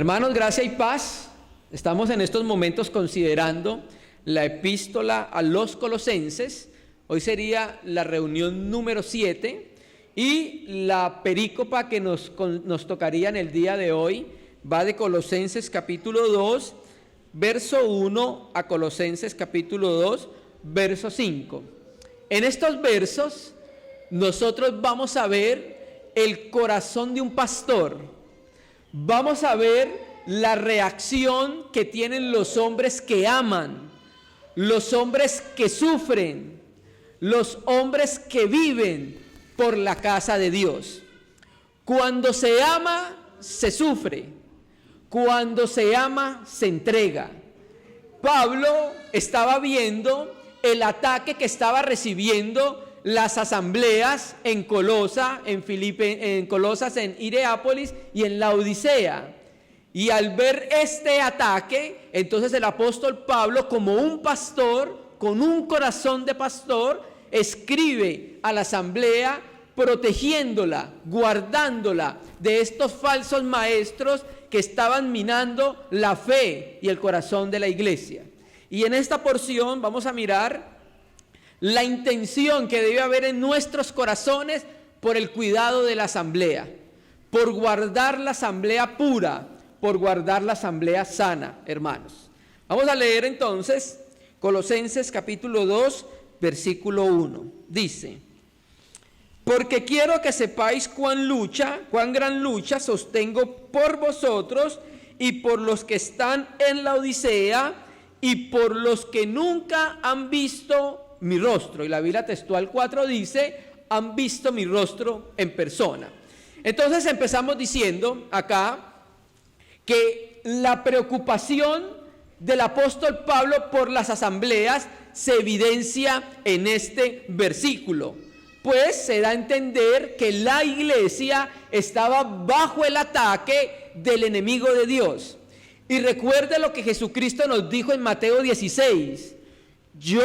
Hermanos, gracia y paz. Estamos en estos momentos considerando la epístola a los Colosenses. Hoy sería la reunión número 7 y la perícopa que nos tocaría en el día de hoy va de Colosenses capítulo 2, verso 1 a Colosenses capítulo 2, verso 5. En estos versos nosotros vamos a ver el corazón de un pastor. Vamos a ver la reacción que tienen los hombres que aman, los hombres que sufren, los hombres que viven por la casa de Dios. Cuando se ama, se sufre. Cuando se ama, se entrega. Pablo estaba viendo el ataque que estaba recibiendo las asambleas en Colosas, en Hierápolis y en Laodicea. Y al ver este ataque, entonces el apóstol Pablo, como un pastor, con un corazón de pastor, escribe a la asamblea protegiéndola, guardándola de estos falsos maestros que estaban minando la fe y el corazón de la iglesia. Y en esta porción vamos a mirar la intención que debe haber en nuestros corazones por el cuidado de la asamblea, por guardar la asamblea pura, por guardar la asamblea sana, hermanos. Vamos a leer entonces Colosenses capítulo 2, versículo 1. Dice: porque quiero que sepáis cuán gran lucha sostengo por vosotros y por los que están en la Odisea y por los que nunca han visto mi rostro. Y la Biblia textual 4 dice: han visto mi rostro en persona. Entonces empezamos diciendo acá que la preocupación del apóstol Pablo por las asambleas se evidencia en este versículo, pues se da a entender que la iglesia estaba bajo el ataque del enemigo de Dios. Y recuerde lo que Jesucristo nos dijo en Mateo 16: yo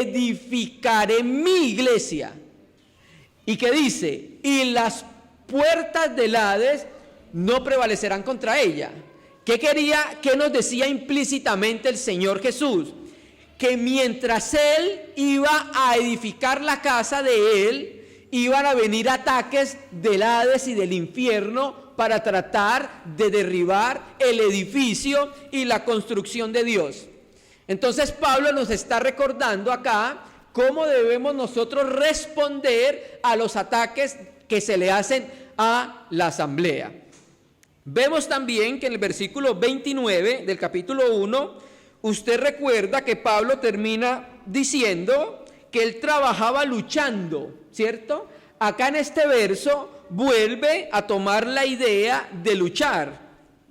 edificaré mi iglesia. ¿Y qué dice? Y las puertas del Hades no prevalecerán contra ella. ¿Qué nos decía implícitamente el Señor Jesús? Que mientras Él iba a edificar la casa de Él, iban a venir ataques del Hades y del infierno para tratar de derribar el edificio y la construcción de Dios. Entonces Pablo nos está recordando acá cómo debemos nosotros responder a los ataques que se le hacen a la asamblea. Vemos también que en el versículo 29 del capítulo 1, usted recuerda que Pablo termina diciendo que él trabajaba luchando, ¿cierto? Acá en este verso vuelve a tomar la idea de luchar.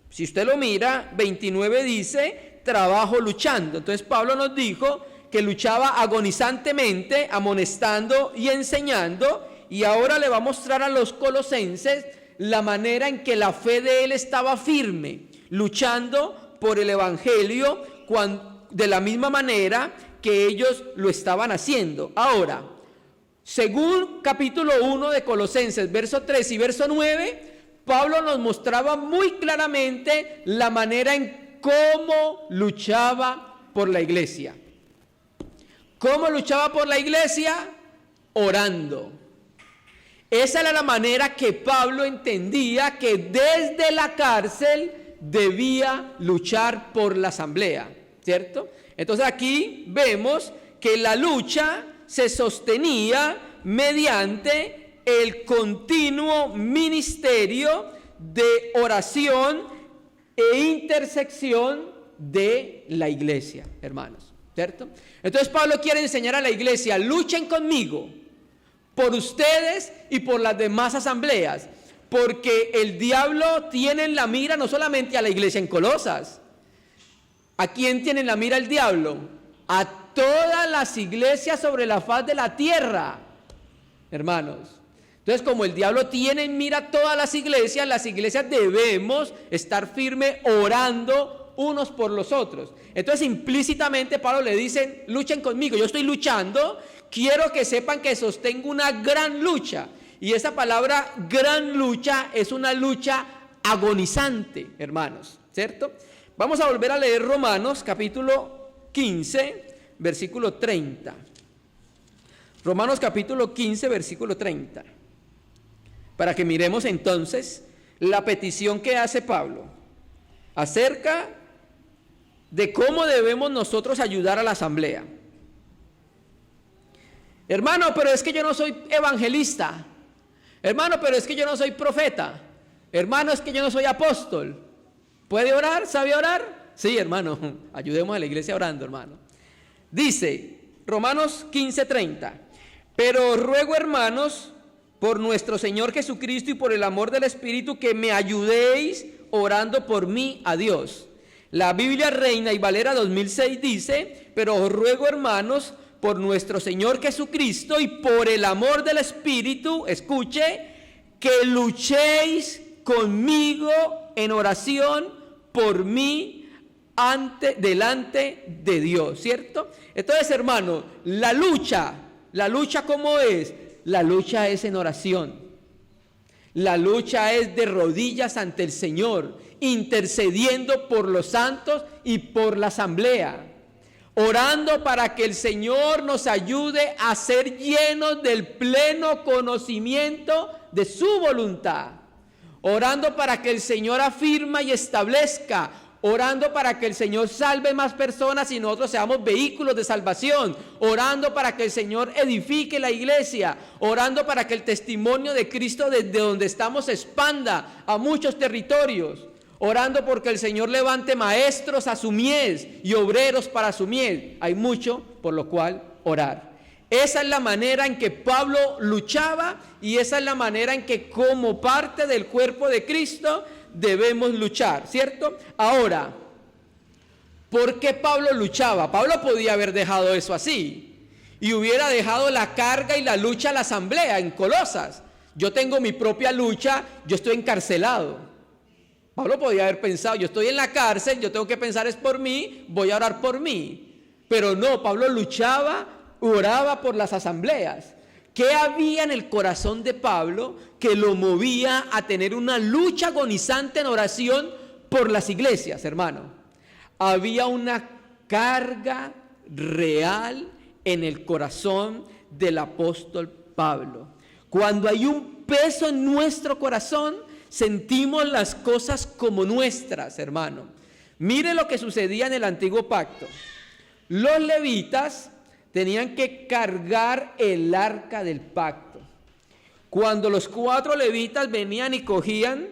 Si usted lo mira, 29 dice: trabajo luchando. Entonces Pablo nos dijo que luchaba agonizantemente, amonestando y enseñando, y ahora le va a mostrar a los colosenses la manera en que la fe de él estaba firme, luchando por el evangelio de la misma manera que ellos lo estaban haciendo. Ahora, según capítulo 1 de Colosenses, verso 3 y verso 9, Pablo nos mostraba muy claramente la manera en cómo luchaba por la iglesia. ¿Cómo luchaba por la iglesia? Orando. Esa era la manera que Pablo entendía que desde la cárcel debía luchar por la asamblea, ¿cierto? Entonces aquí vemos que la lucha se sostenía mediante el continuo ministerio de oración e intersección de la iglesia, hermanos, ¿cierto? Entonces Pablo quiere enseñar a la iglesia: luchen conmigo por ustedes y por las demás asambleas, porque el diablo tiene en la mira no solamente a la iglesia en Colosas. ¿A quién tiene en la mira el diablo? A todas las iglesias sobre la faz de la tierra, hermanos. Entonces, como el diablo tiene en mira todas las iglesias debemos estar firmes orando unos por los otros. Entonces, implícitamente Pablo le dice: luchen conmigo, yo estoy luchando, quiero que sepan que sostengo una gran lucha. Y esa palabra gran lucha es una lucha agonizante, hermanos, ¿cierto? Vamos a volver a leer Romanos capítulo 15, versículo 30. Romanos capítulo 15, versículo 30. Para que miremos entonces la petición que hace Pablo acerca de cómo debemos nosotros ayudar a la asamblea. Hermano, pero es que yo no soy evangelista. Hermano, pero es que yo no soy profeta. Hermano, es que yo no soy apóstol. ¿Puede orar? ¿Sabe orar? Sí, hermano, ayudemos a la iglesia orando, hermano. Dice Romanos 15:30: pero ruego, hermanos, por nuestro Señor Jesucristo y por el amor del Espíritu, que me ayudéis orando por mí a Dios. La Biblia Reina y Valera 2006 dice: pero os ruego, hermanos, por nuestro Señor Jesucristo y por el amor del Espíritu, escuche, que luchéis conmigo en oración por mí delante de Dios, ¿cierto? Entonces, hermano, la lucha ¿cómo es? La lucha es en oración. La lucha es de rodillas ante el Señor, intercediendo por los santos y por la asamblea, orando para que el Señor nos ayude a ser llenos del pleno conocimiento de su voluntad, orando para que el Señor afirma y establezca, orando para que el Señor salve más personas y nosotros seamos vehículos de salvación, orando para que el Señor edifique la iglesia, orando para que el testimonio de Cristo desde donde estamos se expanda a muchos territorios, orando porque el Señor levante maestros a su mies y obreros para su mies. Hay mucho por lo cual orar. Esa es la manera en que Pablo luchaba y esa es la manera en que como parte del cuerpo de Cristo debemos luchar, ¿cierto? Ahora, ¿por qué Pablo luchaba? Pablo podía haber dejado eso así y hubiera dejado la carga y la lucha a la asamblea en Colosas. Yo tengo mi propia lucha, yo estoy encarcelado. Pablo podía haber pensado, yo estoy en la cárcel, yo tengo que pensar es por mí, voy a orar por mí. Pero no, Pablo luchaba, oraba por las asambleas. ¿Qué había en el corazón de Pablo que lo movía a tener una lucha agonizante en oración por las iglesias, hermano? Había una carga real en el corazón del apóstol Pablo. Cuando hay un peso en nuestro corazón, sentimos las cosas como nuestras, hermano. Mire lo que sucedía en el antiguo pacto. Los levitas tenían que cargar el arca del pacto. Cuando los 4 levitas venían y cogían,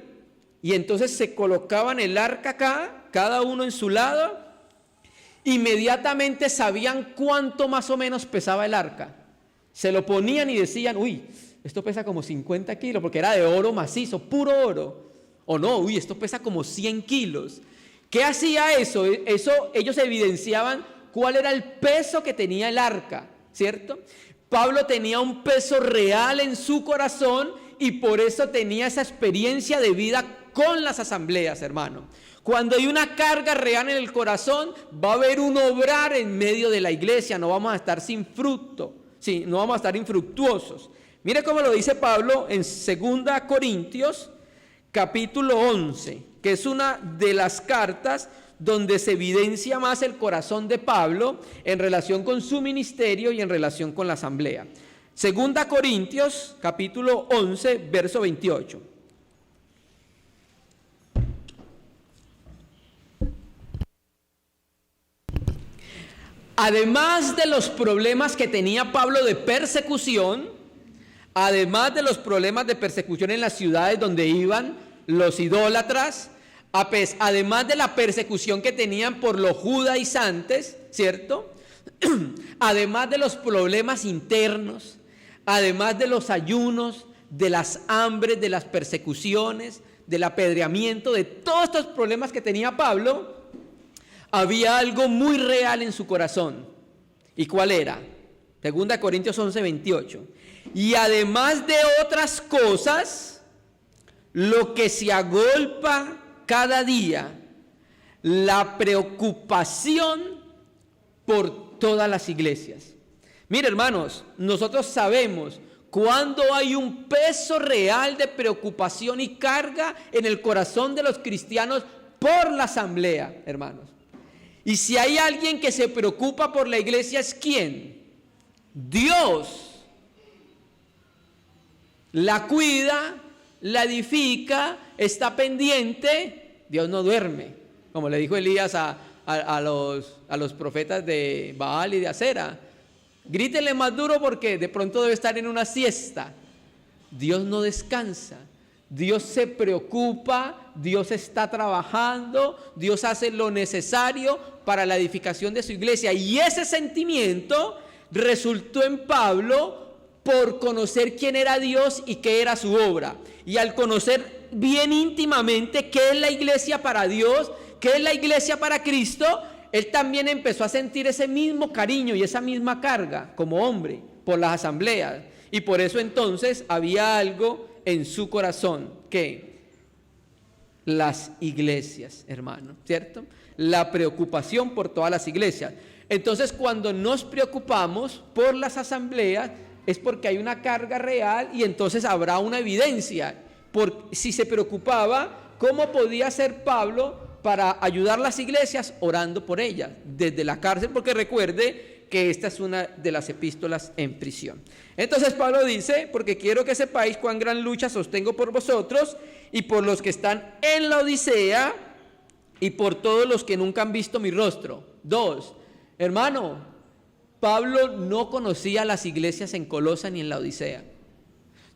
y entonces se colocaban el arca acá, cada uno en su lado, inmediatamente sabían cuánto más o menos pesaba el arca. Se lo ponían y decían, uy, esto pesa como 50 kilos, porque era de oro macizo, puro oro. O no, uy, esto pesa como 100 kilos. ¿Qué hacía eso? Ellos evidenciaban cuál era el peso que tenía el arca, ¿cierto? Pablo tenía un peso real en su corazón y por eso tenía esa experiencia de vida con las asambleas, hermano. Cuando hay una carga real en el corazón, va a haber un obrar en medio de la iglesia, no vamos a estar sin fruto, sí, no vamos a estar infructuosos. Mire cómo lo dice Pablo en 2 Corintios, capítulo 11, que es una de las cartas donde se evidencia más el corazón de Pablo en relación con su ministerio y en relación con la asamblea. 2 Corintios, capítulo 11, verso 28. Además de los problemas que tenía Pablo de persecución, además de los problemas de persecución en las ciudades donde iban los idólatras, además de la persecución que tenían por los judaizantes, ¿cierto? Además de los problemas internos, además de los ayunos, de las hambres, de las persecuciones, del apedreamiento, de todos estos problemas que tenía Pablo, había algo muy real en su corazón. ¿Y cuál era? 2 Corintios 11, 28. Y además de otras cosas, lo que se agolpa cada día, la preocupación por todas las iglesias. Mire, hermanos, nosotros sabemos Cuando hay un peso real de preocupación y carga en el corazón de los cristianos por la asamblea, hermanos. Y si hay alguien que se preocupa por la iglesia, ¿es quién? Dios. La cuida, la edifica, está pendiente. Dios no duerme, como le dijo Elías a los profetas de Baal y de Acera. Grítenle más duro porque de pronto debe estar en una siesta. Dios no descansa. Dios se preocupa, Dios está trabajando, Dios hace lo necesario para la edificación de su iglesia. Y ese sentimiento resultó en Pablo por conocer quién era Dios y qué era su obra. Y al conocer bien íntimamente qué es la iglesia para Dios, qué es la iglesia para Cristo, él también empezó a sentir ese mismo cariño y esa misma carga como hombre por las asambleas. Y por eso entonces había algo en su corazón, que las iglesias, hermano, ¿cierto? La preocupación por todas las iglesias. Entonces, cuando nos preocupamos por las asambleas, es porque hay una carga real y entonces habrá una evidencia. Si se preocupaba, ¿cómo podía ser Pablo para ayudar a las iglesias? Orando por ellas, desde la cárcel, porque recuerde que esta es una de las epístolas en prisión. Entonces Pablo dice, porque quiero que sepáis cuán gran lucha sostengo por vosotros y por los que están en la Odisea y por todos los que nunca han visto mi rostro. 2, hermano, Pablo no conocía las iglesias en Colosa ni en la Odisea.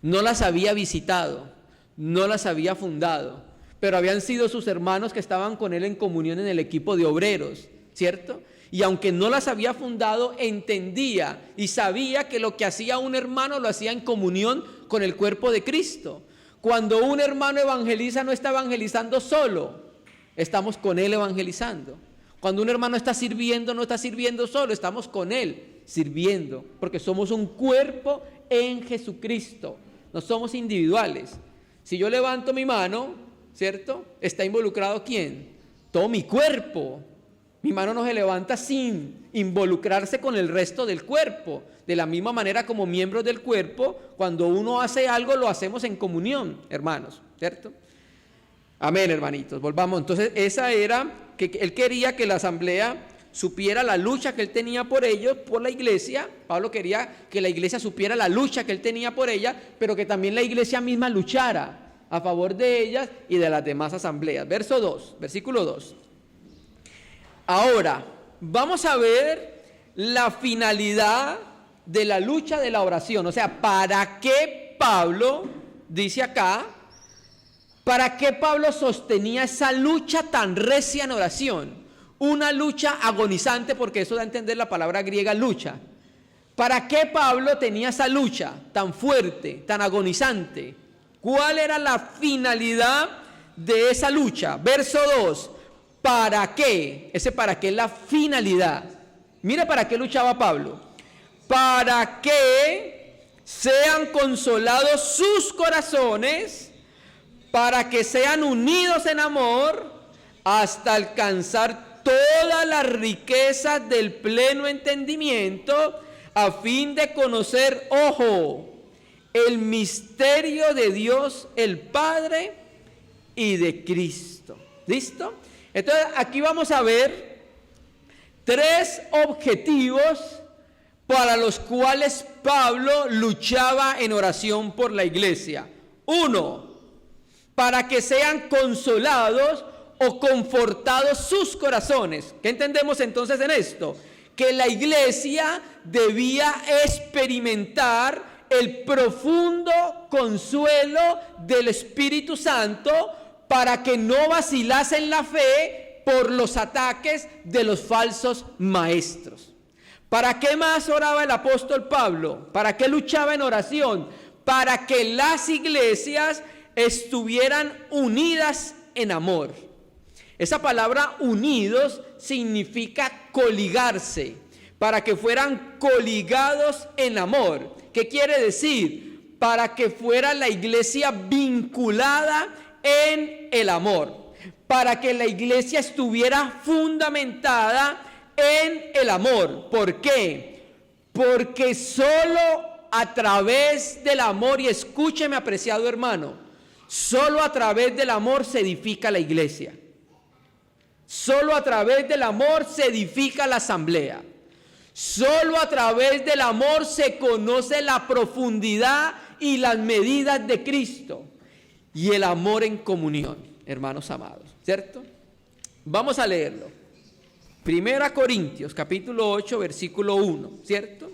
No las había visitado, no las había fundado, pero habían sido sus hermanos que estaban con él en comunión en el equipo de obreros, ¿cierto? Y aunque no las había fundado, entendía y sabía que lo que hacía un hermano lo hacía en comunión con el cuerpo de Cristo. Cuando un hermano evangeliza, no está evangelizando solo, estamos con él evangelizando. Cuando un hermano está sirviendo, no está sirviendo solo, estamos con él sirviendo, porque somos un cuerpo en Jesucristo, no somos individuales. Si yo levanto mi mano, ¿cierto? ¿Está involucrado quién? Todo mi cuerpo. Mi mano no se levanta sin involucrarse con el resto del cuerpo. De la misma manera como miembros del cuerpo, cuando uno hace algo, lo hacemos en comunión, hermanos, ¿cierto? Amén, hermanitos. Volvamos. Entonces, esa era que él quería que la asamblea supiera la lucha que él tenía por ellos, por la iglesia. Pablo quería que la iglesia supiera la lucha que él tenía por ella, pero que también la iglesia misma luchara a favor de ellas y de las demás asambleas. Versículo 2. Ahora, vamos a ver la finalidad de la lucha de la oración. O sea, ¿para qué Pablo, dice acá, para qué Pablo sostenía esa lucha tan recia en oración? Una lucha agonizante, porque eso da a entender la palabra griega lucha. ¿Para qué Pablo tenía esa lucha tan fuerte, tan agonizante? ¿Cuál era la finalidad de esa lucha? Verso 2. ¿Para qué? Ese para qué es la finalidad. Mira para qué luchaba Pablo. Para que sean consolados sus corazones, para que sean unidos en amor, hasta alcanzar todas las riquezas del pleno entendimiento, a fin de conocer, ojo, el misterio de Dios el Padre y de Cristo. ¿Listo? Entonces aquí vamos a ver 3 objetivos para los cuales Pablo luchaba en oración por la iglesia. 1, para que sean consolados o confortados sus corazones. ¿Qué entendemos entonces en esto? Que la iglesia debía experimentar el profundo consuelo del Espíritu Santo para que no vacilase en la fe por los ataques de los falsos maestros. ¿Para qué más oraba el apóstol Pablo? ¿Para qué luchaba en oración? Para que las iglesias estuvieran unidas en amor. Esa palabra unidos significa coligarse, para que fueran coligados en amor. ¿Qué quiere decir? Para que fuera la iglesia vinculada en el amor, para que la iglesia estuviera fundamentada en el amor. ¿Por qué? Porque solo a través del amor, y escúcheme, apreciado hermano, solo a través del amor se edifica la iglesia. Solo a través del amor se edifica la asamblea. Solo a través del amor se conoce la profundidad y las medidas de Cristo. Y el amor en comunión, hermanos amados, ¿cierto? Vamos a leerlo. 1 Corintios, capítulo 8, versículo 1, ¿cierto?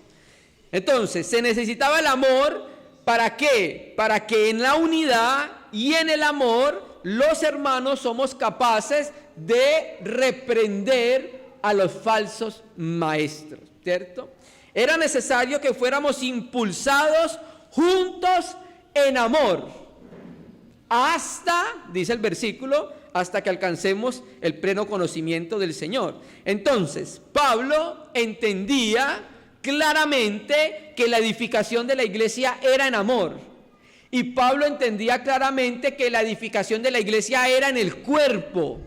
Entonces, se necesitaba el amor, ¿para qué? Para que en la unidad y en el amor los hermanos somos capaces de reprender a los falsos maestros, ¿cierto? Era necesario que fuéramos impulsados juntos en amor, hasta, dice el versículo, hasta que alcancemos el pleno conocimiento del Señor. Entonces, Pablo entendía claramente que la edificación de la iglesia era en amor. Y Pablo entendía claramente que la edificación de la iglesia era en el cuerpo,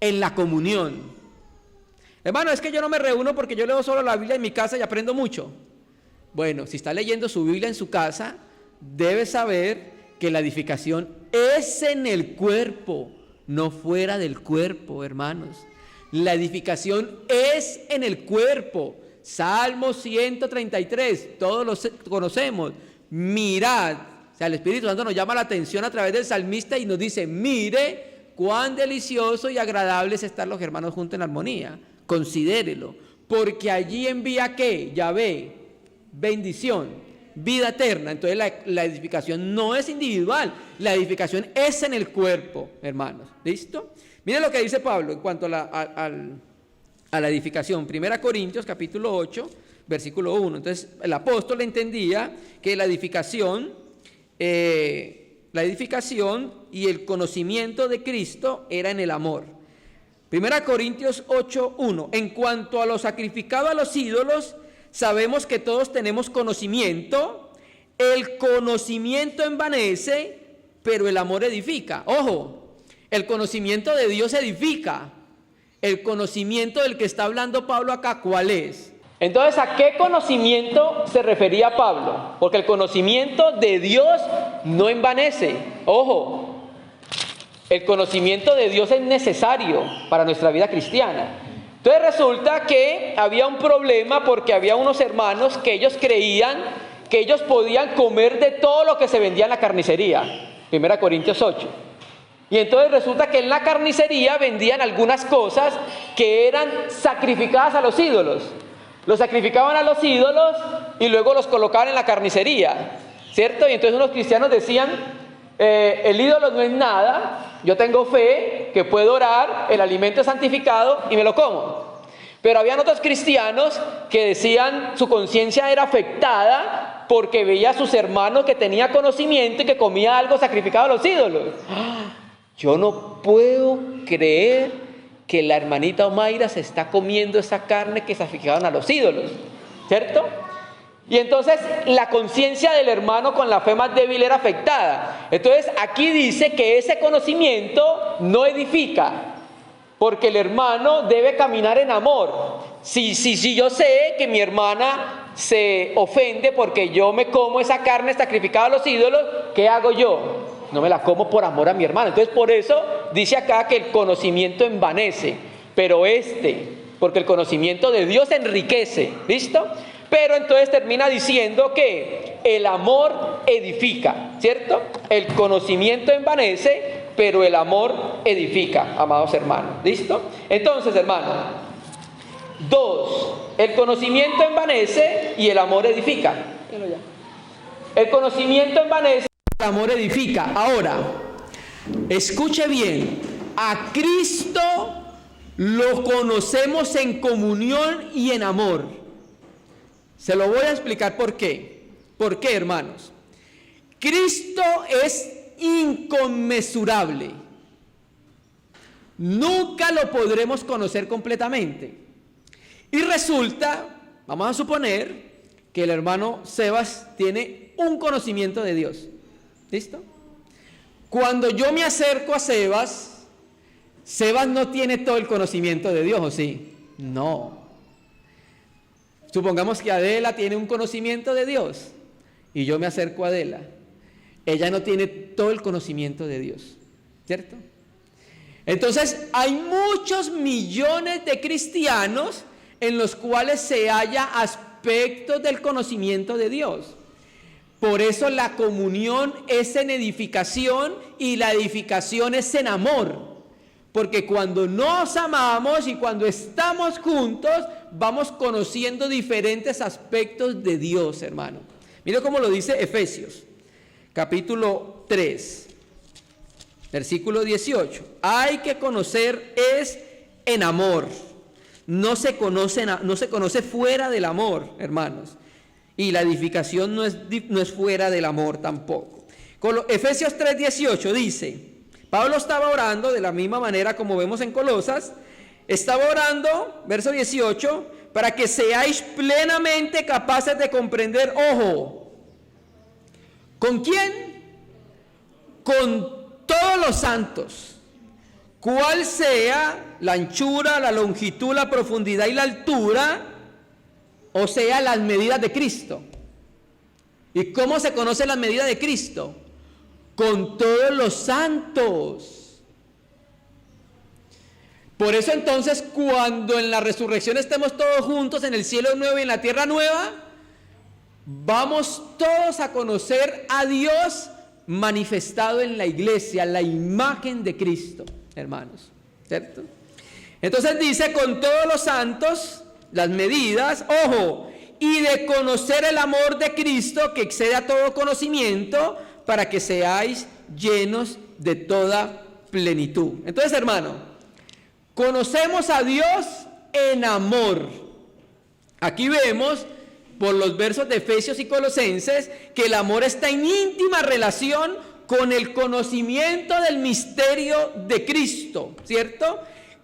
en la comunión. Hermano, es que yo no me reúno porque yo leo solo la Biblia en mi casa y aprendo mucho. Bueno, si está leyendo su Biblia en su casa, debe saber que la edificación es en el cuerpo, no fuera del cuerpo, hermanos. La edificación es en el cuerpo. Salmo 133, todos los conocemos. Mirad, o sea, el Espíritu Santo nos llama la atención a través del salmista y nos dice: mire cuán delicioso y agradable es estar los hermanos juntos en armonía. Considérelo, porque allí envía ¿qué? Yahvé, bendición, vida eterna. Entonces la edificación no es individual, la edificación es en el cuerpo, hermanos. ¿Listo? Miren lo que dice Pablo en cuanto a la edificación. 1 Corintios capítulo 8, versículo 1. Entonces el apóstol entendía que la edificación y el conocimiento de Cristo era en el amor. 1 Corintios 8, 1. En cuanto a lo sacrificado a los ídolos, sabemos que todos tenemos conocimiento. El conocimiento envanece, pero el amor edifica. Ojo, el conocimiento de Dios edifica. El conocimiento del que está hablando Pablo acá, ¿cuál es? Entonces, ¿a qué conocimiento se refería Pablo? Porque el conocimiento de Dios no envanece. Ojo, el conocimiento de Dios es necesario para nuestra vida cristiana. Entonces resulta que había un problema porque había unos hermanos que ellos creían que ellos podían comer de todo lo que se vendía en la carnicería. 1 Corintios 8. Y entonces resulta que en la carnicería vendían algunas cosas que eran sacrificadas a los ídolos. Los sacrificaban a los ídolos y luego los colocaban en la carnicería, ¿cierto? Y entonces unos cristianos decían: el ídolo no es nada, yo tengo fe que puedo orar, el alimento es santificado y me lo como. Pero habían otros cristianos que decían, su conciencia era afectada porque veía a sus hermanos que tenía conocimiento y que comía algo sacrificado a los ídolos. Yo no puedo creer que la hermanita Omaira se está comiendo esa carne que sacrificaban a los ídolos, ¿cierto? Y entonces la conciencia del hermano con la fe más débil era afectada. Entonces aquí dice que ese conocimiento no edifica, porque el hermano debe caminar en amor. Si yo sé que mi hermana se ofende porque yo me como esa carne sacrificada a los ídolos, ¿qué hago yo? No me la como por amor a mi hermana. Entonces por eso dice acá que el conocimiento envanece, pero porque el conocimiento de Dios enriquece, ¿listo? Pero entonces termina diciendo que el amor edifica, ¿cierto? El conocimiento envanece, pero el amor edifica, amados hermanos, ¿listo? Entonces, hermanos, 2, el conocimiento envanece y el amor edifica. El conocimiento envanece, el amor edifica. Ahora, escuche bien, a Cristo lo conocemos en comunión y en amor. Se lo voy a explicar por qué. ¿Por qué, hermanos? Cristo es inconmensurable. Nunca lo podremos conocer completamente. Y resulta, vamos a suponer, que el hermano Sebas tiene un conocimiento de Dios. ¿Listo? Cuando yo me acerco a Sebas, Sebas no tiene todo el conocimiento de Dios, ¿o sí? No. Supongamos que Adela tiene un conocimiento de Dios. y yo me acerco a Adela, ella no tiene todo el conocimiento de Dios, ¿cierto? Entonces hay muchos millones de cristianos en los cuales se halla aspectos del conocimiento de Dios. Por eso la comunión es en edificación y la edificación es en amor. Porque cuando nos amamos y cuando estamos juntos, vamos conociendo diferentes aspectos de Dios, hermano. Mira cómo lo dice Efesios, capítulo 3, versículo 18. Hay que conocer es en amor. No se conoce fuera del amor, hermanos. Y la edificación no es fuera del amor tampoco. Efesios 3:18 dice, Pablo estaba orando de la misma manera como vemos en Colosas, estaba orando, verso 18, para que seáis plenamente capaces de comprender, ojo, ¿con quién? Con todos los santos, cuál sea la anchura, la longitud, la profundidad y la altura, o sea, las medidas de Cristo. ¿Y cómo se conoce las medidas de Cristo? Con todos los santos. Por eso entonces, cuando en la resurrección estemos todos juntos en el cielo nuevo y en la tierra nueva, vamos todos a conocer a Dios manifestado en la iglesia, la imagen de Cristo, hermanos, ¿cierto? Entonces dice, con todos los santos, las medidas, ojo, y de conocer el amor de Cristo que excede a todo conocimiento, para que seáis llenos de toda plenitud. Entonces, hermano, conocemos a Dios en amor. Aquí vemos, por los versos de Efesios y Colosenses, que el amor está en íntima relación con el conocimiento del misterio de Cristo, ¿cierto?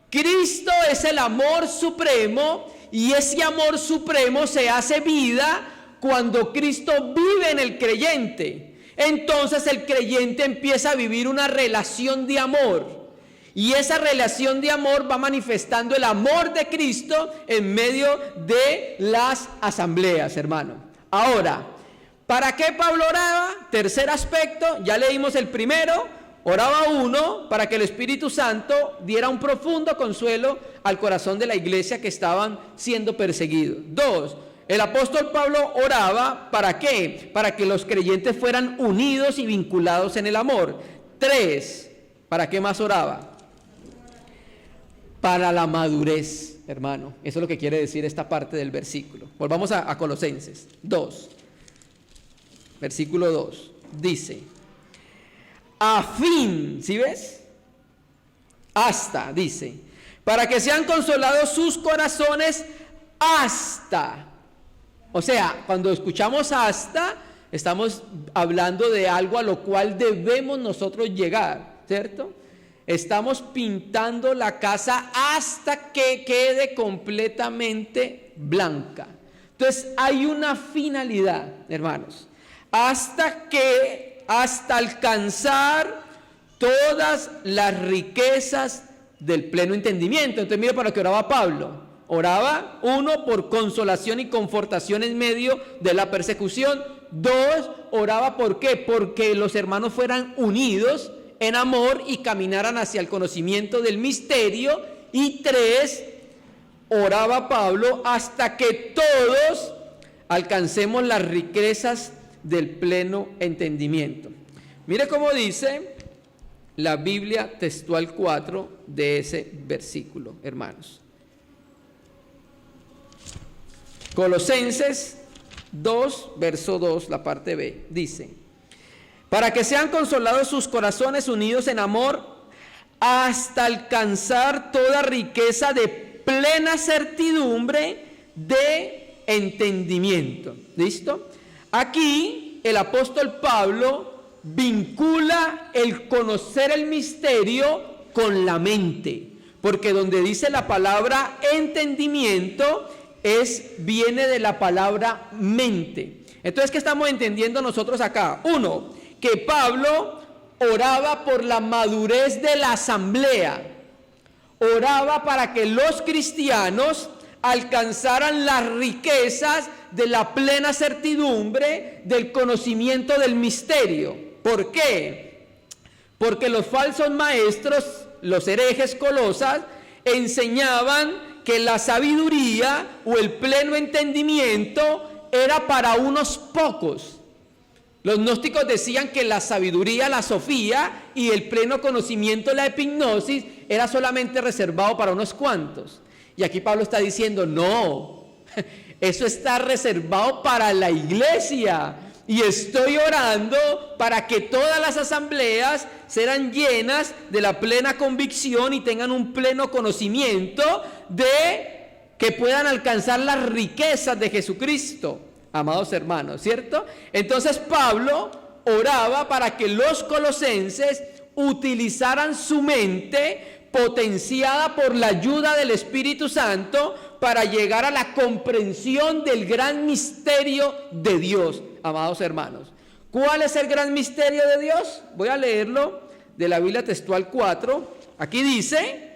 Cristo es el amor supremo, y ese amor supremo se hace vida cuando Cristo vive en el creyente. Entonces el creyente empieza a vivir una relación de amor. Y esa relación de amor va manifestando el amor de Cristo en medio de las asambleas, hermano. Ahora, ¿para qué Pablo oraba? Tercer aspecto, ya leímos el primero. Oraba uno, para que el Espíritu Santo diera un profundo consuelo al corazón de la iglesia que estaban siendo perseguidos. Dos, el apóstol Pablo oraba, ¿para qué? Para que los creyentes fueran unidos y vinculados en el amor. Tres, ¿para qué más oraba? Para la madurez, hermano. Eso es lo que quiere decir esta parte del versículo. Volvamos a Colosenses 2, versículo 2. Dice, a fin, ¿sí ves? Hasta, dice, para que sean consolados sus corazones hasta. O sea, cuando escuchamos hasta, estamos hablando de algo a lo cual debemos nosotros llegar, ¿cierto? Estamos pintando la casa hasta que quede completamente blanca. Entonces, hay una finalidad, hermanos, hasta alcanzar todas las riquezas del pleno entendimiento. Entonces, mire para lo que oraba Pablo. Oraba, uno, por consolación y confortación en medio de la persecución. Dos, oraba, ¿por qué? Porque los hermanos fueran unidos en amor y caminaran hacia el conocimiento del misterio. Y tres, oraba Pablo hasta que todos alcancemos las riquezas del pleno entendimiento. Mire cómo dice la Biblia textual 4 de ese versículo, hermanos. Colosenses 2, verso 2, la parte B, dice, para que sean consolados sus corazones unidos en amor, hasta alcanzar toda riqueza de plena certidumbre de entendimiento. ¿Listo? Aquí el apóstol Pablo vincula el conocer el misterio con la mente, porque donde dice la palabra entendimiento viene de la palabra mente. Entonces, ¿qué estamos entendiendo nosotros acá? Uno, que Pablo oraba por la madurez de la asamblea, oraba para que los cristianos alcanzaran las riquezas de la plena certidumbre del conocimiento del misterio. ¿Por qué? Porque los falsos maestros, los herejes colosas, enseñaban que la sabiduría o el pleno entendimiento era para unos pocos. Los gnósticos decían que la sabiduría, la sofía y el pleno conocimiento, la epignosis, era solamente reservado para unos cuantos. Y aquí Pablo está diciendo, no, eso está reservado para la iglesia. Y estoy orando para que todas las asambleas sean llenas de la plena convicción y tengan un pleno conocimiento de que puedan alcanzar las riquezas de Jesucristo, amados hermanos, ¿cierto? Entonces Pablo oraba para que los colosenses utilizaran su mente potenciada por la ayuda del Espíritu Santo para llegar a la comprensión del gran misterio de Dios, amados hermanos. ¿Cuál es el gran misterio de Dios? Voy a leerlo de la Biblia Textual 4. Aquí dice,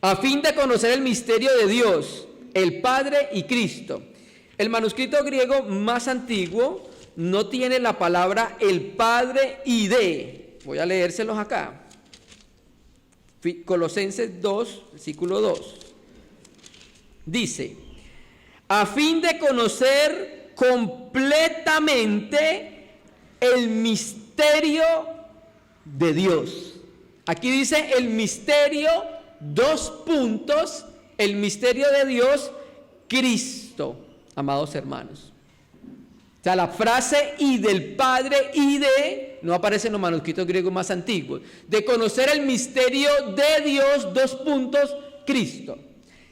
a fin de conocer el misterio de Dios, el Padre y Cristo. El manuscrito griego más antiguo no tiene la palabra el Padre y de. Voy a leérselos acá. Colosenses 2, versículo 2. Dice, a fin de conocer completamente el misterio de Dios. Aquí dice el misterio, dos puntos, el misterio de Dios, Cristo, amados hermanos. O sea, la frase y del Padre y de no aparece en los manuscritos griegos más antiguos. De conocer el misterio de Dios, dos puntos, Cristo.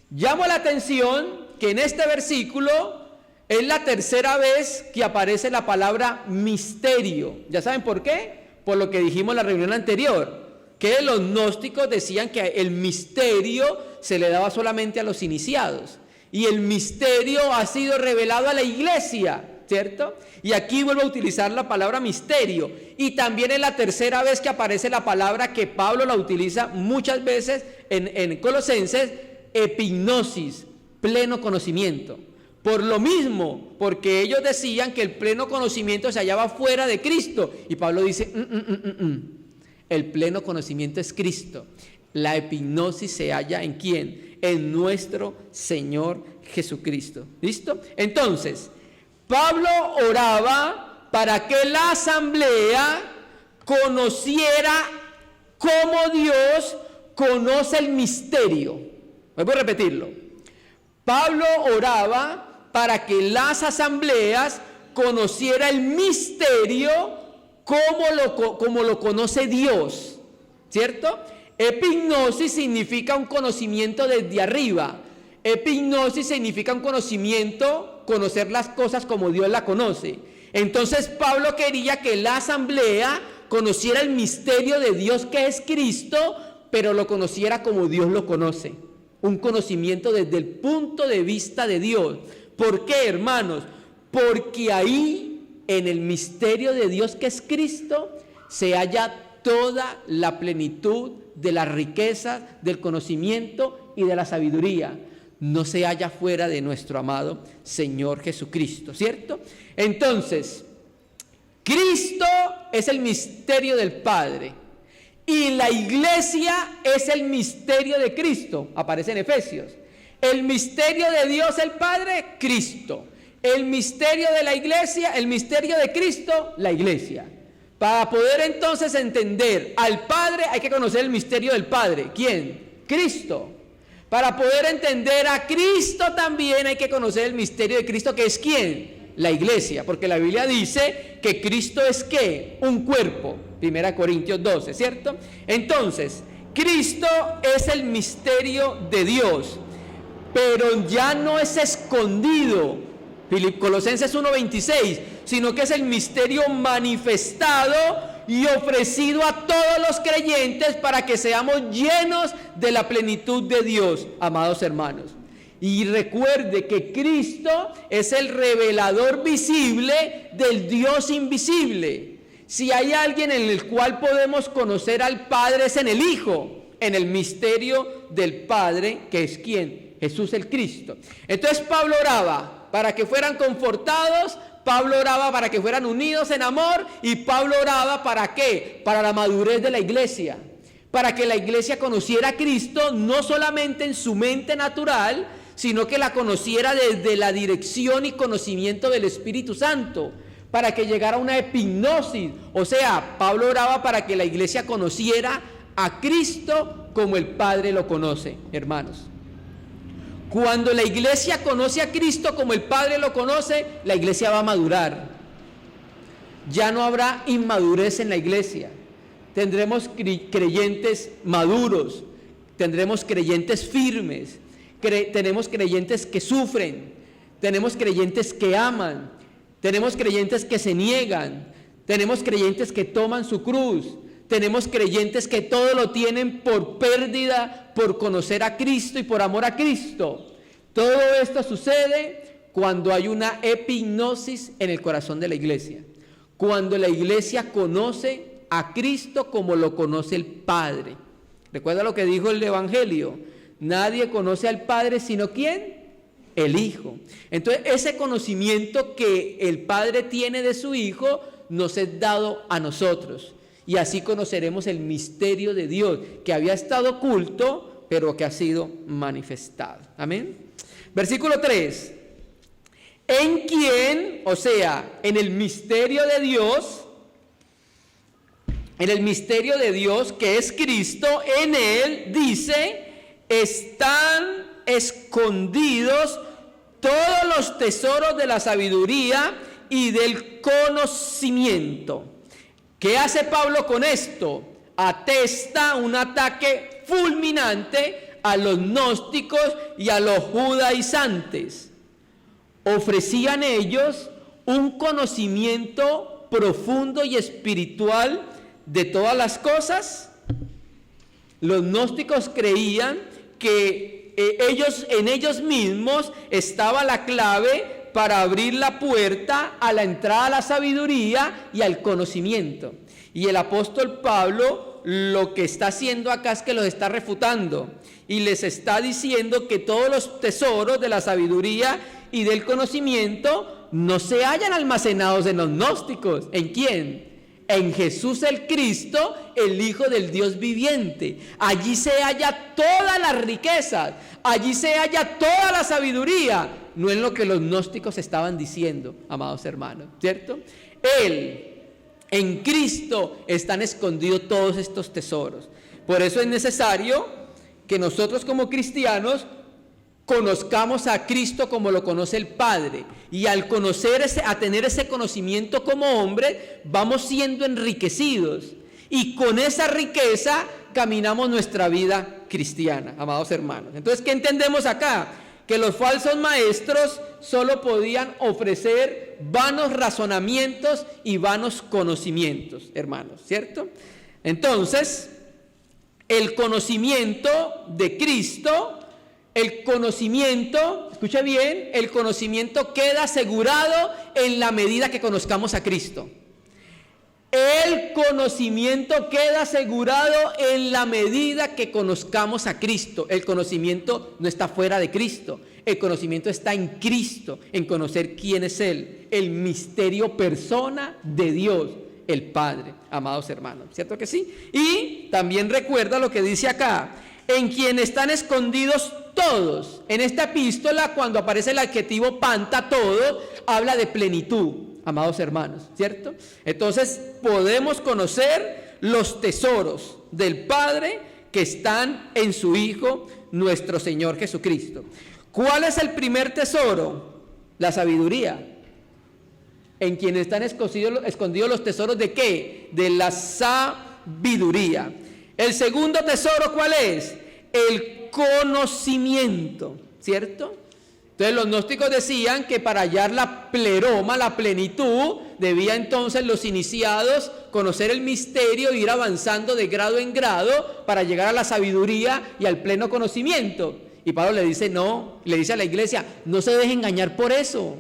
Llamo la atención que en este versículo es la tercera vez que aparece la palabra misterio. ¿Ya saben por qué? Por lo que dijimos en la reunión anterior, que los gnósticos decían que el misterio se le daba solamente a los iniciados. Y el misterio ha sido revelado a la iglesia, ¿cierto? Y aquí vuelvo a utilizar la palabra misterio. Y también es la tercera vez que aparece la palabra que Pablo la utiliza muchas veces en Colosenses, epignosis, pleno conocimiento. Por lo mismo, porque ellos decían que el pleno conocimiento se hallaba fuera de Cristo. Y Pablo dice, el pleno conocimiento es Cristo. La epignosis se halla ¿en quién? En nuestro Señor Jesucristo. ¿Listo? Entonces, Pablo oraba para que la asamblea conociera cómo Dios conoce el misterio. Voy a repetirlo. Pablo oraba para que las asambleas conociera el misterio como lo conoce Dios, ¿cierto? Epignosis significa un conocimiento desde arriba. Epignosis significa un conocimiento, conocer las cosas como Dios la conoce. Entonces Pablo quería que la asamblea conociera el misterio de Dios que es Cristo, pero lo conociera como Dios lo conoce. Un conocimiento desde el punto de vista de Dios. ¿Por qué, hermanos? Porque ahí, en el misterio de Dios que es Cristo, se halla toda la plenitud de la riqueza, del conocimiento y de la sabiduría. No se halla fuera de nuestro amado Señor Jesucristo, ¿cierto? Entonces, Cristo es el misterio del Padre. Y la iglesia es el misterio de Cristo, aparece en Efesios. El misterio de Dios el Padre, Cristo. El misterio de la iglesia, el misterio de Cristo, la iglesia. Para poder entonces entender al Padre hay que conocer el misterio del Padre. ¿Quién? Cristo. Para poder entender a Cristo también hay que conocer el misterio de Cristo, que es ¿quién? La iglesia, porque la Biblia dice que Cristo es ¿qué? Un cuerpo. 1 Corintios 12, ¿cierto? Entonces, Cristo es el misterio de Dios, pero ya no es escondido, Colosenses 1:26, sino que es el misterio manifestado y ofrecido a todos los creyentes para que seamos llenos de la plenitud de Dios, amados hermanos. Y recuerde que Cristo es el revelador visible del Dios invisible. Si hay alguien en el cual podemos conocer al Padre es en el Hijo, en el misterio del Padre, que es ¿quién? Jesús el Cristo. Entonces Pablo oraba para que fueran confortados, Pablo oraba para que fueran unidos en amor, y Pablo oraba ¿para qué? Para la madurez de la iglesia, para que la iglesia conociera a Cristo no solamente en su mente natural, sino que la conociera desde la dirección y conocimiento del Espíritu Santo, para que llegara a una epignosis. O sea, Pablo oraba para que la iglesia conociera a Cristo como el Padre lo conoce, hermanos. Cuando la iglesia conoce a Cristo como el Padre lo conoce, la iglesia va a madurar. Ya no habrá inmadurez en la iglesia. Tendremos creyentes maduros, tendremos creyentes firmes, tenemos creyentes que sufren, tenemos creyentes que aman, tenemos creyentes que se niegan, tenemos creyentes que toman su cruz, tenemos creyentes que todo lo tienen por pérdida, por conocer a Cristo y por amor a Cristo. Todo esto sucede cuando hay una epignosis en el corazón de la iglesia, cuando la iglesia conoce a Cristo como lo conoce el Padre. Recuerda lo que dijo el Evangelio: nadie conoce al Padre sino ¿quién? El Hijo. Entonces ese conocimiento que el Padre tiene de su Hijo nos es dado a nosotros, y así conoceremos el misterio de Dios que había estado oculto pero que ha sido manifestado. Amén. Versículo 3: en quien, o sea, en el misterio de Dios, que es Cristo, en él, dice, están escondidos todos los tesoros de la sabiduría y del conocimiento. ¿Qué hace Pablo con esto? Atesta un ataque fulminante a los gnósticos y a los judaizantes. Ofrecían ellos un conocimiento profundo y espiritual de todas las cosas. Los gnósticos creían que en ellos mismos estaba la clave para abrir la puerta a la entrada a la sabiduría y al conocimiento. Y el apóstol Pablo lo que está haciendo acá es que los está refutando y les está diciendo que todos los tesoros de la sabiduría y del conocimiento no se hallan almacenados en los gnósticos. ¿En quién? En Jesús el Cristo, el Hijo del Dios viviente. Allí se halla todas las riquezas, allí se halla toda la sabiduría, no en lo que los gnósticos estaban diciendo, amados hermanos, ¿cierto? En Cristo están escondidos todos estos tesoros. Por eso es necesario que nosotros como cristianos conozcamos a Cristo como lo conoce el Padre, y al tener ese conocimiento como hombre, vamos siendo enriquecidos, y con esa riqueza caminamos nuestra vida cristiana, amados hermanos. Entonces, ¿qué entendemos acá? Que los falsos maestros solo podían ofrecer vanos razonamientos y vanos conocimientos, hermanos, ¿cierto? Entonces, el conocimiento de Cristo, el conocimiento, escucha bien, el conocimiento queda asegurado en la medida que conozcamos a Cristo. El conocimiento queda asegurado en la medida que conozcamos a Cristo. El conocimiento no está fuera de Cristo. El conocimiento está en Cristo, en conocer quién es Él, el misterio persona de Dios, el Padre, amados hermanos. ¿Cierto que sí? Y también recuerda lo que dice acá: en quien están escondidos todos. En esta epístola, cuando aparece el adjetivo panta, todo, habla de plenitud, amados hermanos, ¿cierto? Entonces podemos conocer los tesoros del Padre que están en su Hijo, nuestro Señor Jesucristo. ¿Cuál es el primer tesoro? La sabiduría. En quien están escondidos los tesoros ¿de qué? De la sabiduría. El segundo tesoro, ¿cuál es? El conocimiento, ¿cierto? Entonces los gnósticos decían que para hallar la pleroma, la plenitud, debía entonces los iniciados conocer el misterio e ir avanzando de grado en grado para llegar a la sabiduría y al pleno conocimiento. Y Pablo le dice no, le dice a la iglesia: no se deje engañar por eso.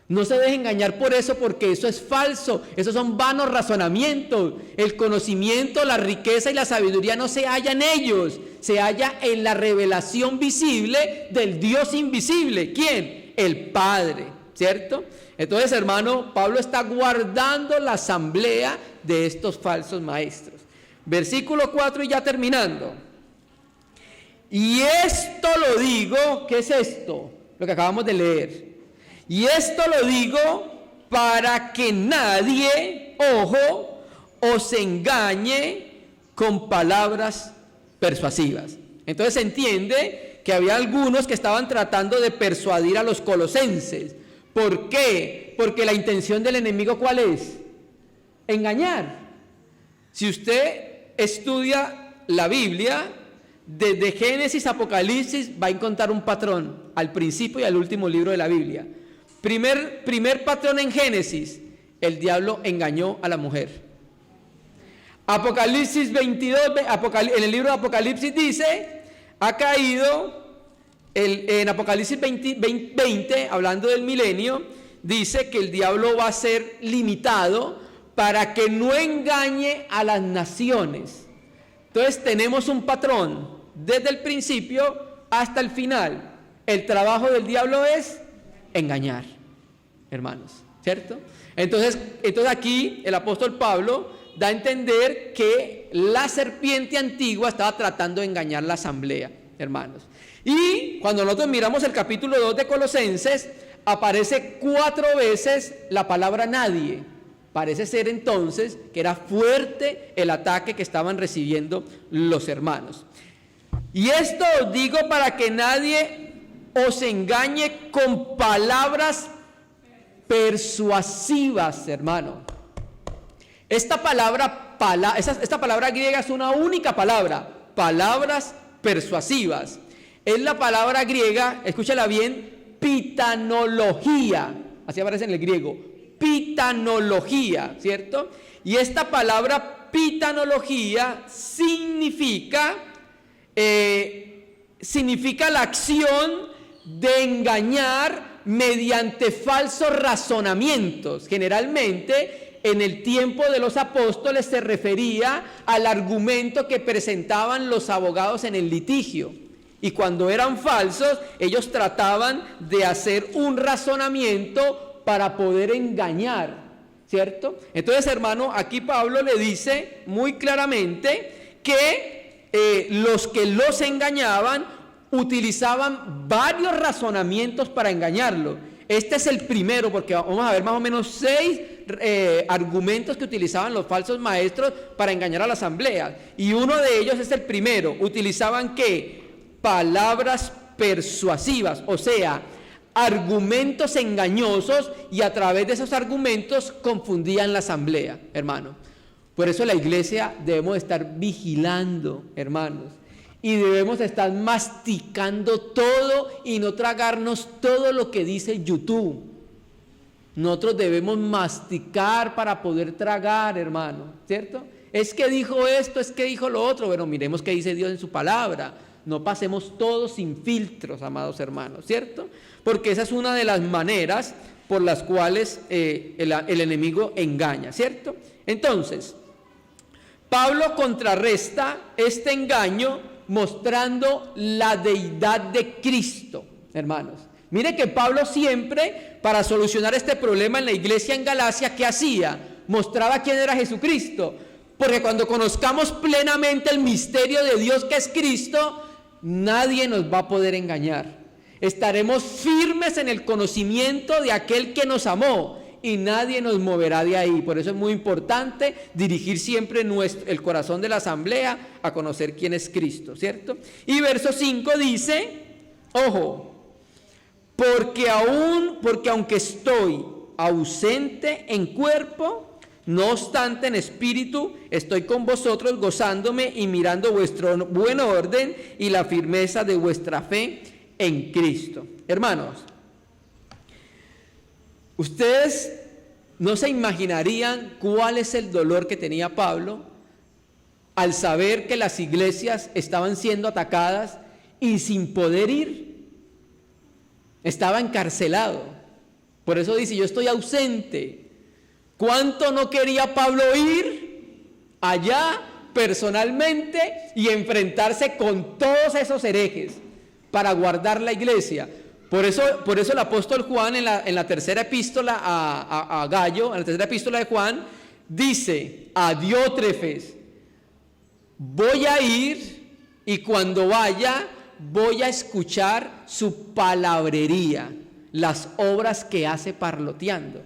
No se deje engañar por eso, porque eso es falso, esos son vanos razonamientos. El conocimiento, la riqueza y la sabiduría no se hallan en ellos, se halla en la revelación visible del Dios invisible. ¿Quién? El Padre, ¿cierto? Entonces, hermano, Pablo está guardando la asamblea de estos falsos maestros. Versículo 4 y ya terminando. Y esto lo digo, ¿qué es esto? Lo que acabamos de leer. Y esto lo digo para que nadie, ojo, os engañe con palabras persuasivas. Entonces se entiende que había algunos que estaban tratando de persuadir a los colosenses. ¿Por qué? Porque la intención del enemigo, ¿cuál es? Engañar. Si usted estudia la Biblia, desde Génesis a Apocalipsis, va a encontrar un patrón al principio y al último libro de la Biblia. Primer patrón en Génesis: el diablo engañó a la mujer. Apocalipsis 22, en el libro de Apocalipsis dice, ha caído, en Apocalipsis 20, hablando del milenio, dice que el diablo va a ser limitado para que no engañe a las naciones. Entonces tenemos un patrón desde el principio hasta el final. El trabajo del diablo es engañar, hermanos, ¿cierto? Entonces aquí el apóstol Pablo da a entender que la serpiente antigua estaba tratando de engañar la asamblea, hermanos. Y cuando nosotros miramos el capítulo 2 de Colosenses, aparece 4 veces la palabra nadie. Parece ser entonces que era fuerte el ataque que estaban recibiendo los hermanos. Y esto os digo para que nadie os engañe con palabras persuasivas, hermano. Esta palabra griega es una única palabra, palabras persuasivas. Es la palabra griega, escúchala bien, pitanología, así aparece en el griego, pitanología, ¿cierto? Y esta palabra pitanología significa la acción de engañar mediante falsos razonamientos. Generalmente, en el tiempo de los apóstoles se refería al argumento que presentaban los abogados en el litigio. Y cuando eran falsos, ellos trataban de hacer un razonamiento para poder engañar, ¿cierto? Entonces, hermano, aquí Pablo le dice muy claramente que los que los engañaban utilizaban varios razonamientos para engañarlo. Este es el primero, porque vamos a ver más o menos 6 argumentos que utilizaban los falsos maestros para engañar a la asamblea. Y uno de ellos es el primero. Utilizaban ¿qué? Palabras persuasivas, o sea, argumentos engañosos, y a través de esos argumentos confundían la asamblea, hermano. Por eso la iglesia debemos estar vigilando, hermanos, y debemos estar masticando todo y no tragarnos todo lo que dice YouTube. Nosotros debemos masticar para poder tragar, hermano, ¿cierto? Es que dijo esto, es que dijo lo otro. Bueno, miremos qué dice Dios en su palabra. No pasemos todos sin filtros, amados hermanos, ¿cierto? Porque esa es una de las maneras por las cuales el enemigo engaña, ¿cierto? Entonces, Pablo contrarresta este engaño mostrando la deidad de Cristo, hermanos. Mire que Pablo siempre, para solucionar este problema en la iglesia en Galacia, ¿qué hacía? Mostraba quién era Jesucristo. Porque cuando conozcamos plenamente el misterio de Dios que es Cristo, nadie nos va a poder engañar. Estaremos firmes en el conocimiento de aquel que nos amó y nadie nos moverá de ahí. Por eso es muy importante dirigir siempre el corazón de la asamblea a conocer quién es Cristo, ¿cierto? Y verso 5 dice, ojo, porque aunque estoy ausente en cuerpo, no obstante en espíritu estoy con vosotros, gozándome y mirando vuestro buen orden y la firmeza de vuestra fe en Cristo. Hermanos, ustedes no se imaginarían cuál es el dolor que tenía Pablo al saber que las iglesias estaban siendo atacadas y sin poder ir. Estaba encarcelado. Por eso dice, yo estoy ausente. ¿Cuánto no quería Pablo ir allá personalmente y enfrentarse con todos esos herejes para guardar la iglesia. Por eso el apóstol Juan en la tercera epístola a Gallo, en la tercera epístola de Juan, dice a Diótrefes: voy a ir y cuando vaya voy a escuchar su palabrería, las obras que hace parloteando.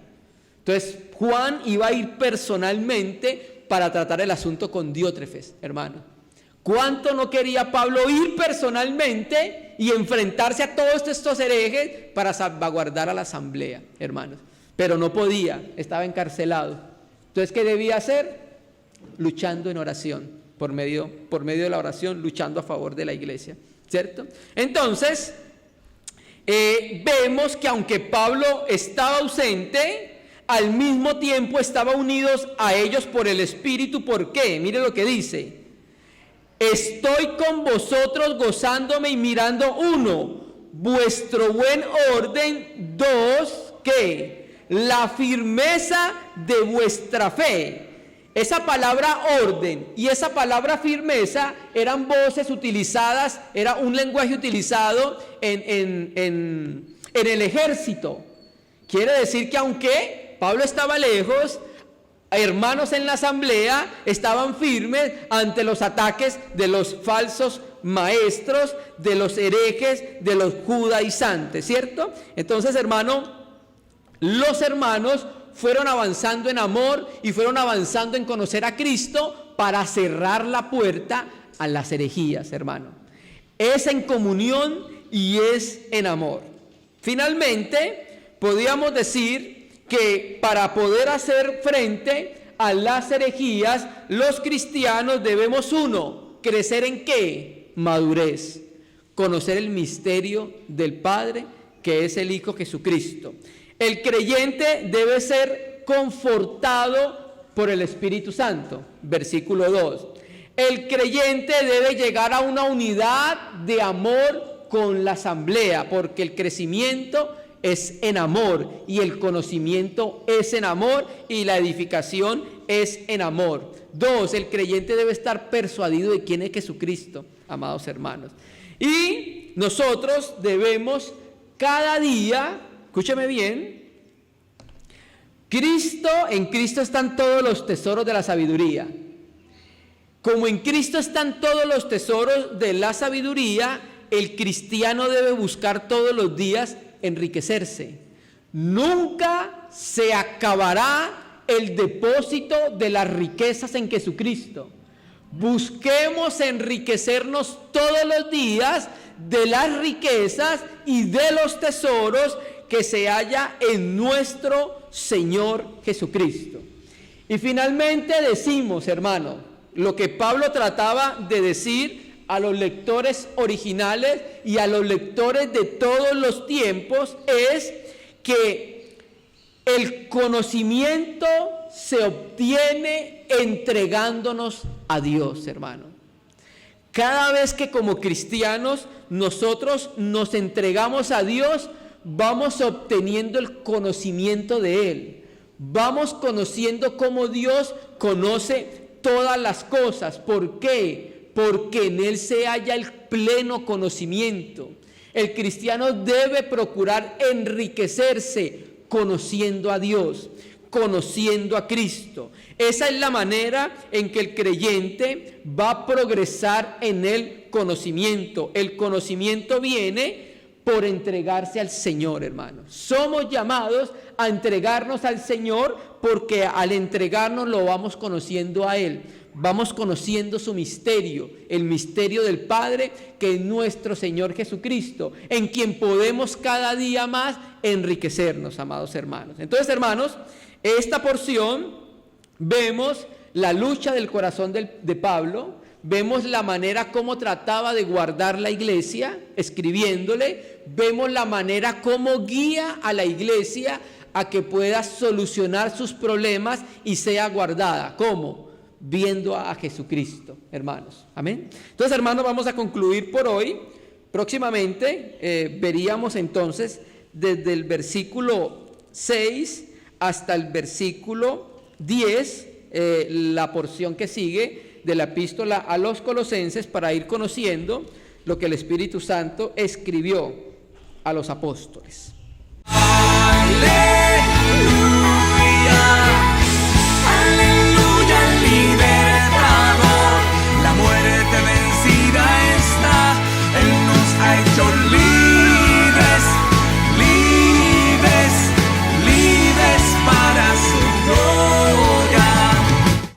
Entonces Juan iba a ir personalmente para tratar el asunto con Diótrefes, hermano. ¿Cuánto no quería Pablo ir personalmente y enfrentarse a todos estos herejes para salvaguardar a la asamblea, hermanos? Pero no podía, estaba encarcelado. Entonces, ¿qué debía hacer? Luchando en oración, por medio de la oración, luchando a favor de la iglesia, ¿cierto? Entonces, vemos que aunque Pablo estaba ausente, al mismo tiempo estaba unidos a ellos por el Espíritu. ¿Por qué? Mire lo que dice: estoy con vosotros gozándome y mirando, 1, vuestro buen orden; 2, ¿qué? La firmeza de vuestra fe. Esa palabra orden y esa palabra firmeza eran voces utilizadas, era un lenguaje utilizado en el ejército. Quiere decir que aunque Pablo estaba lejos, hermanos en la asamblea estaban firmes ante los ataques de los falsos maestros, de los herejes, de los judaizantes, ¿cierto? Entonces, los hermanos fueron avanzando en amor y fueron avanzando en conocer a Cristo para cerrar la puerta a las herejías, hermano. Es en comunión y es en amor. Finalmente, podríamos decir que para poder hacer frente a las herejías, los cristianos debemos, 1, crecer en ¿qué? Madurez, conocer el misterio del Padre, que es el Hijo Jesucristo. El creyente debe ser confortado por el Espíritu Santo, versículo 2. El creyente debe llegar a una unidad de amor con la asamblea, porque el crecimiento es en amor y el conocimiento es en amor y la edificación es en amor. 2, el creyente debe estar persuadido de quién es Jesucristo, amados hermanos. Y nosotros debemos cada día, escúcheme bien, en Cristo están todos los tesoros de la sabiduría. Como en Cristo están todos los tesoros de la sabiduría, el cristiano debe buscar todos los días enriquecerse. Nunca se acabará el depósito de las riquezas en Jesucristo. Busquemos enriquecernos todos los días de las riquezas y de los tesoros que se halla en nuestro Señor Jesucristo. Y finalmente decimos, hermano, lo que Pablo trataba de decir a los lectores originales y a los lectores de todos los tiempos es que el conocimiento se obtiene entregándonos a Dios, hermano. Cada vez que como cristianos nosotros nos entregamos a Dios, vamos obteniendo el conocimiento de Él. Vamos conociendo cómo Dios conoce todas las cosas. ¿Por qué? Porque en Él se halla el pleno conocimiento. El cristiano debe procurar enriquecerse conociendo a Dios, conociendo a Cristo. Esa es la manera en que el creyente va a progresar en el conocimiento. El conocimiento viene por entregarse al Señor, hermanos. Somos llamados a entregarnos al Señor porque al entregarnos lo vamos conociendo a Él. Vamos conociendo su misterio, el misterio del Padre, que es nuestro Señor Jesucristo, en quien podemos cada día más enriquecernos, amados hermanos. Entonces, hermanos, esta porción vemos la lucha del corazón de Pablo, vemos la manera como trataba de guardar la iglesia, escribiéndole, vemos la manera como guía a la iglesia a que pueda solucionar sus problemas y sea guardada. ¿Cómo? Viendo a Jesucristo, hermanos. Amén. Entonces, hermanos, vamos a concluir por hoy. Próximamente veríamos entonces desde el versículo 6 hasta el versículo 10, la porción que sigue, de la epístola a los colosenses para ir conociendo lo que el Espíritu Santo escribió a los apóstoles.